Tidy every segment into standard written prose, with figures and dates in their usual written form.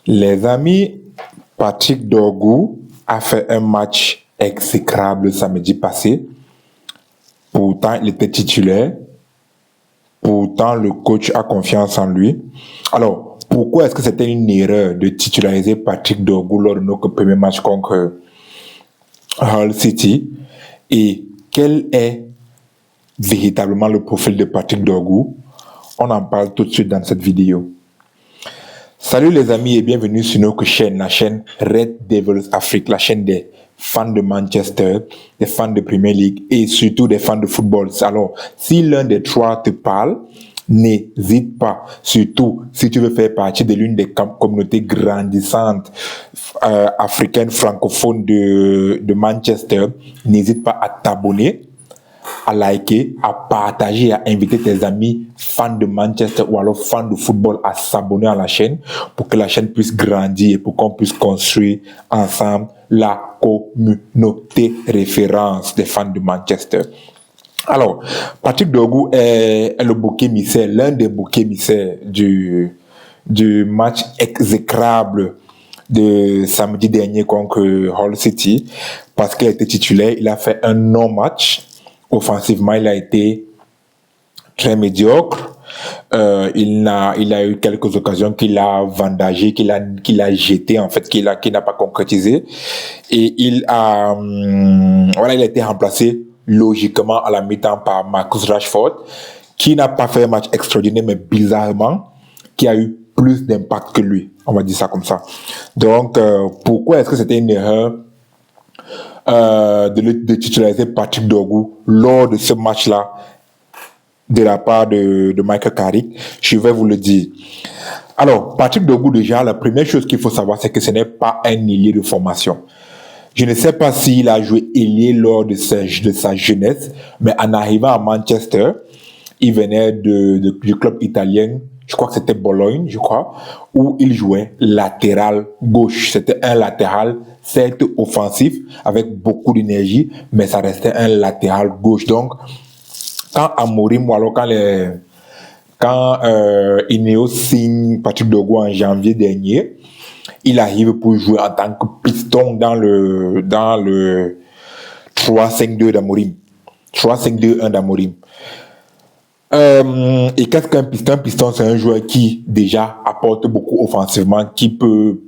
Les amis, Patrick Dorgu a fait un match exécrable samedi passé. Pourtant, il était titulaire. Pourtant, le coach a confiance en lui. Alors, pourquoi est-ce que c'était une erreur de titulariser Patrick Dorgu lors de notre premier match contre Hull City? Et quel est véritablement le profil de Patrick Dorgu? On en parle tout de suite dans cette vidéo. Salut les amis et bienvenue sur notre chaîne, la chaîne Red Devils Afrique, la chaîne des fans de Manchester, des fans de Premier League et surtout des fans de football. Alors, si l'un des trois te parle, n'hésite pas, surtout si tu veux faire partie de l'une des communautés grandissantes africaines francophones de Manchester, n'hésite pas à t'abonner, à liker, à partager, à inviter tes amis fans de Manchester ou alors fans de football à s'abonner à la chaîne pour que la chaîne puisse grandir et pour qu'on puisse construire ensemble la communauté référence des fans de Manchester. Alors, Patrick Dorgu est le bouc émissaire, l'un des boucs émissaires du match exécrable de samedi dernier contre Hull City parce qu'il a été titulaire, il a fait un non-match. Offensivement, il a été très médiocre. Il a eu quelques occasions qu'il a vendagées, qu'il a jetées, en fait, qu'il n'a pas concrétisé. Et il a été remplacé logiquement à la mi-temps par Marcus Rashford, qui n'a pas fait un match extraordinaire, mais bizarrement, qui a eu plus d'impact que lui. On va dire ça comme ça. Donc, pourquoi est-ce que c'était une erreur de titulariser Patrick Dorgu lors de ce match-là de la part de Michael Carrick? Je vais vous le dire. Alors, Patrick Dorgu, déjà, la première chose qu'il faut savoir, c'est que ce n'est pas un ailier de formation. Je ne sais pas s'il a joué ailier lors de sa jeunesse, mais en arrivant à Manchester, il venait du club italien, je crois que c'était Bologne, où il jouait latéral gauche. C'était un latéral, certes offensif, avec beaucoup d'énergie, mais ça restait un latéral gauche. Donc, quand Amorim, ou alors quand Ineos signe Patrick Dorgu en janvier dernier, il arrive pour jouer en tant que piston dans le 3-5-2 d'Amorim. 3-5-2-1 d'Amorim. Et qu'est-ce qu'un piston? Un piston, c'est un joueur qui déjà apporte beaucoup offensivement, qui peut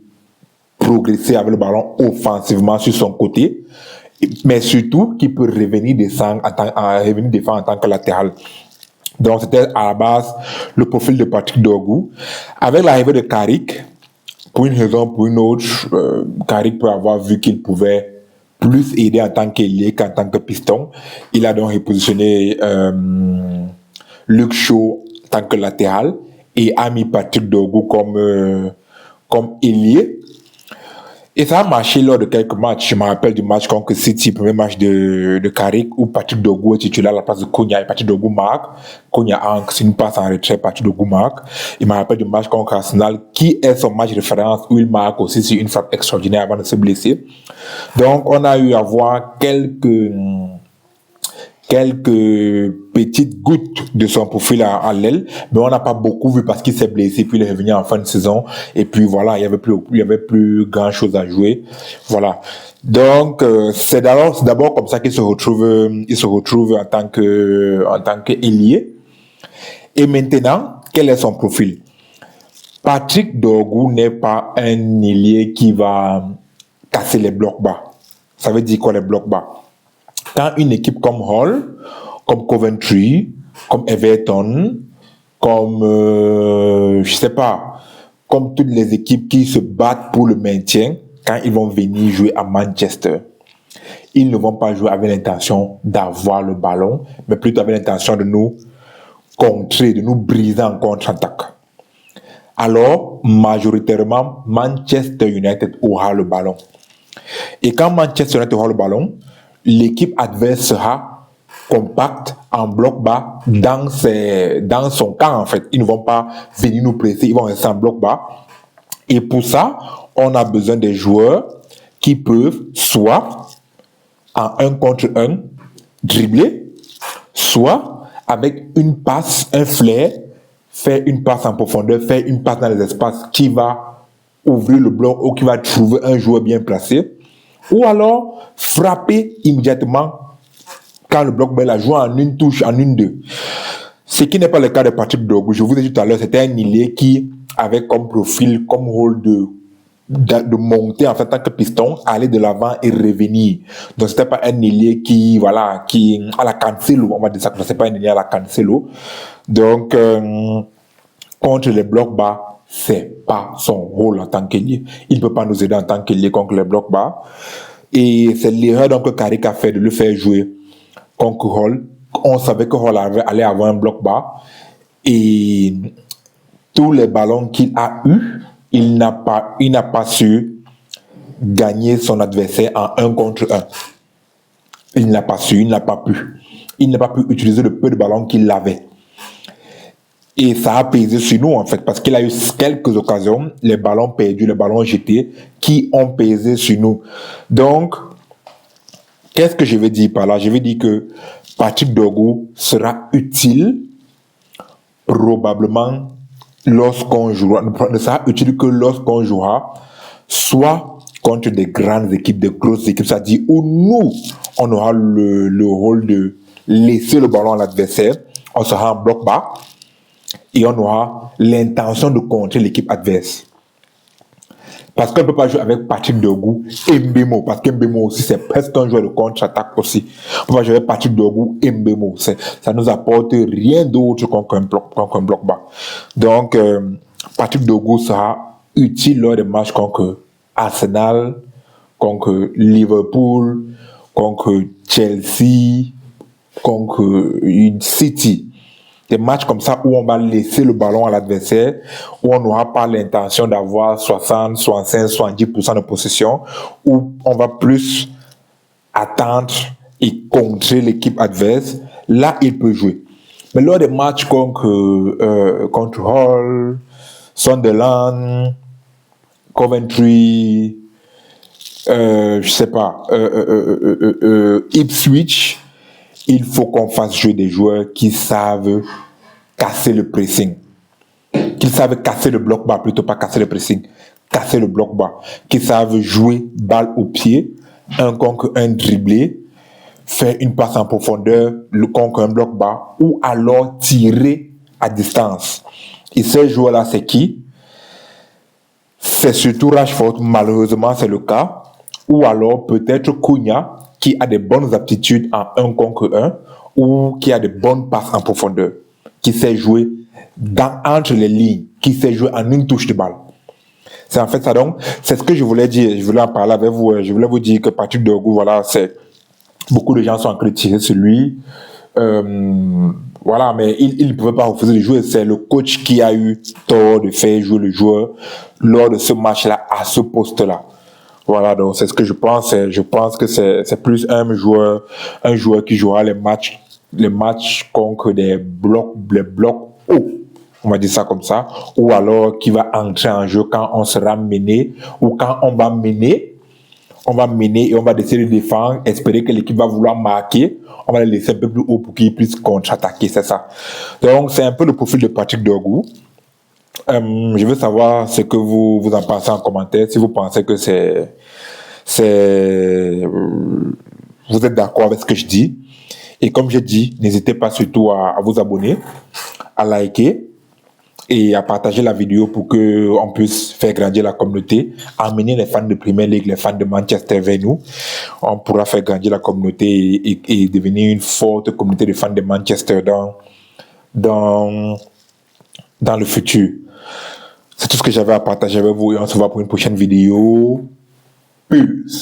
progresser avec le ballon offensivement sur son côté, mais surtout qui peut revenir défendre en tant que latéral. Donc c'était à la base le profil de Patrick Dorgu. Avec l'arrivée de Carrick, pour une raison ou pour une autre, Carrick peut avoir vu qu'il pouvait plus aider en tant qu'ailier qu'en tant que piston. Il a donc repositionné Luke Shaw en tant que latéral et a mis Patrick Dorgu comme ailier. Et ça a marché lors de quelques matchs. Je me rappelle du match contre City, premier match de Carrick, où Patrick Dorgu est titulaire à la place de Cunha et Patrick Dorgu marque. Cunha c'est une passe en retrait, Patrick Dorgu marque. Il me rappelle du match contre Arsenal, qui est son match de référence, où il marque aussi sur une frappe extraordinaire avant de se blesser. Donc, on a eu à voir quelques petites gouttes de son profil à l'aile, mais on n'a pas beaucoup vu parce qu'il s'est blessé, puis il est revenu en fin de saison, et puis voilà, il y avait plus grand chose à jouer, voilà. Donc, c'est d'abord comme ça qu'il se retrouve en tant qu'ailier. Et maintenant, quel est son profil? Patrick Dorgu n'est pas un ailier qui va casser les blocs bas. Ça veut dire quoi, les blocs bas? Quand une équipe comme Hull, comme Coventry, comme Everton, comme, comme toutes les équipes qui se battent pour le maintien, quand ils vont venir jouer à Manchester, ils ne vont pas jouer avec l'intention d'avoir le ballon, mais plutôt avec l'intention de nous contrer, de nous briser en contre-attaque. Alors, majoritairement, Manchester United aura le ballon. Et quand Manchester United aura le ballon, l'équipe adverse sera compacte en bloc bas dans son camp, en fait. Ils ne vont pas venir nous presser, ils vont rester en bloc bas. Et pour ça, on a besoin des joueurs qui peuvent soit en 1 contre 1 dribbler, soit avec une passe, un flair, faire une passe en profondeur, faire une passe dans les espaces qui va ouvrir le bloc ou qui va trouver un joueur bien placé, ou alors frapper immédiatement quand le bloc bas a joué en une touche, en une deux. Ce qui n'est pas le cas de Patrick Dorgu. Je vous ai dit tout à l'heure, c'était un ailier qui avait comme profil, comme rôle de monter en fait en tant que piston, aller de l'avant et revenir. Donc c'était pas un ailier qui, voilà, qui à la Cancelo, on va dire ça, c'est pas un ailier à la Cancelo. Donc contre les blocs bas, c'est pas son rôle en tant qu'ailier. Il ne peut pas nous aider en tant qu'ailier contre les blocs bas. Et c'est l'erreur donc que Carrick a fait de le faire jouer contre Hall. On savait que Hall allait avoir un bloc bas. Et tous les ballons qu'il a eu, il n'a pas su gagner son adversaire en 1 contre 1. Il n'a pas su, il n'a pas pu. Il n'a pas pu utiliser le peu de ballons qu'il avait. Et ça a pesé sur nous, en fait, parce qu'il a eu quelques occasions, les ballons perdus, les ballons jetés, qui ont pesé sur nous. Donc, qu'est-ce que je veux dire par là? Je veux dire que Patrick Dorgu sera utile, probablement, lorsqu'on jouera, ne sera utile que lorsqu'on jouera, soit contre des grandes équipes, des grosses équipes, c'est-à-dire où nous, on aura le rôle de laisser le ballon à l'adversaire, on sera en bloc bas, et on aura l'intention de contrer l'équipe adverse. Parce qu'on ne peut pas jouer avec Patrick Dorgu et Mbemo, parce qu'Mbemo aussi, c'est presque un joueur de contre-attaque aussi. On va jouer avec Patrick Dorgu et Mbemo. Ça ne nous apporte rien d'autre qu'un bloc bas. Donc, Patrick Dorgu sera utile lors des matchs contre Arsenal, contre Liverpool, contre Chelsea, contre City. Des matchs comme ça où on va laisser le ballon à l'adversaire, où on n'aura pas l'intention d'avoir 60, 65, 70% de possession, où on va plus attendre et contrer l'équipe adverse. Là, il peut jouer. Mais lors des matchs contre Hull, Sunderland, Coventry, je sais pas, Ipswich, il faut qu'on fasse jouer des joueurs qui savent casser le pressing. Qui savent casser le bloc bas, plutôt pas casser le pressing. Casser le bloc bas. Qui savent jouer balle au pied, un contre un dribblé, faire une passe en profondeur, le contre un bloc bas, ou alors tirer à distance. Et ces joueurs-là, c'est qui? C'est surtout Rashford, malheureusement c'est le cas. Ou alors peut-être Cunha, qui a des bonnes aptitudes en 1 contre 1 ou qui a des bonnes passes en profondeur, qui sait jouer entre les lignes, qui sait jouer en une touche de balle. C'est en fait ça donc, c'est ce que je voulais dire, je voulais en parler avec vous, je voulais vous dire que Patrick Dorgu, voilà, beaucoup de gens sont en train de tirer sur lui, voilà, mais il ne pouvait pas refuser de jouer, c'est le coach qui a eu tort de faire jouer le joueur lors de ce match-là, à ce poste-là. Voilà, donc c'est ce que je pense. Je pense que c'est plus un joueur qui jouera les matchs contre les blocs hauts. On va dire ça comme ça. Ou alors qui va entrer en jeu quand on sera mené ou quand on va mener et on va décider de défendre, espérer que l'équipe va vouloir marquer. On va le laisser un peu plus haut pour qu'il puisse contre-attaquer, c'est ça. Donc c'est un peu le profil de Patrick Dorgu. Je veux savoir ce que vous en pensez en commentaire, si vous pensez que vous êtes d'accord avec ce que je dis. Et comme je dis, n'hésitez pas surtout à vous abonner, à liker et à partager la vidéo pour qu'on puisse faire grandir la communauté, amener les fans de Premier League, les fans de Manchester vers nous. On pourra faire grandir la communauté et devenir une forte communauté de fans de Manchester dans le futur. C'est tout ce que j'avais à partager avec vous et on se voit pour une prochaine vidéo. Peace.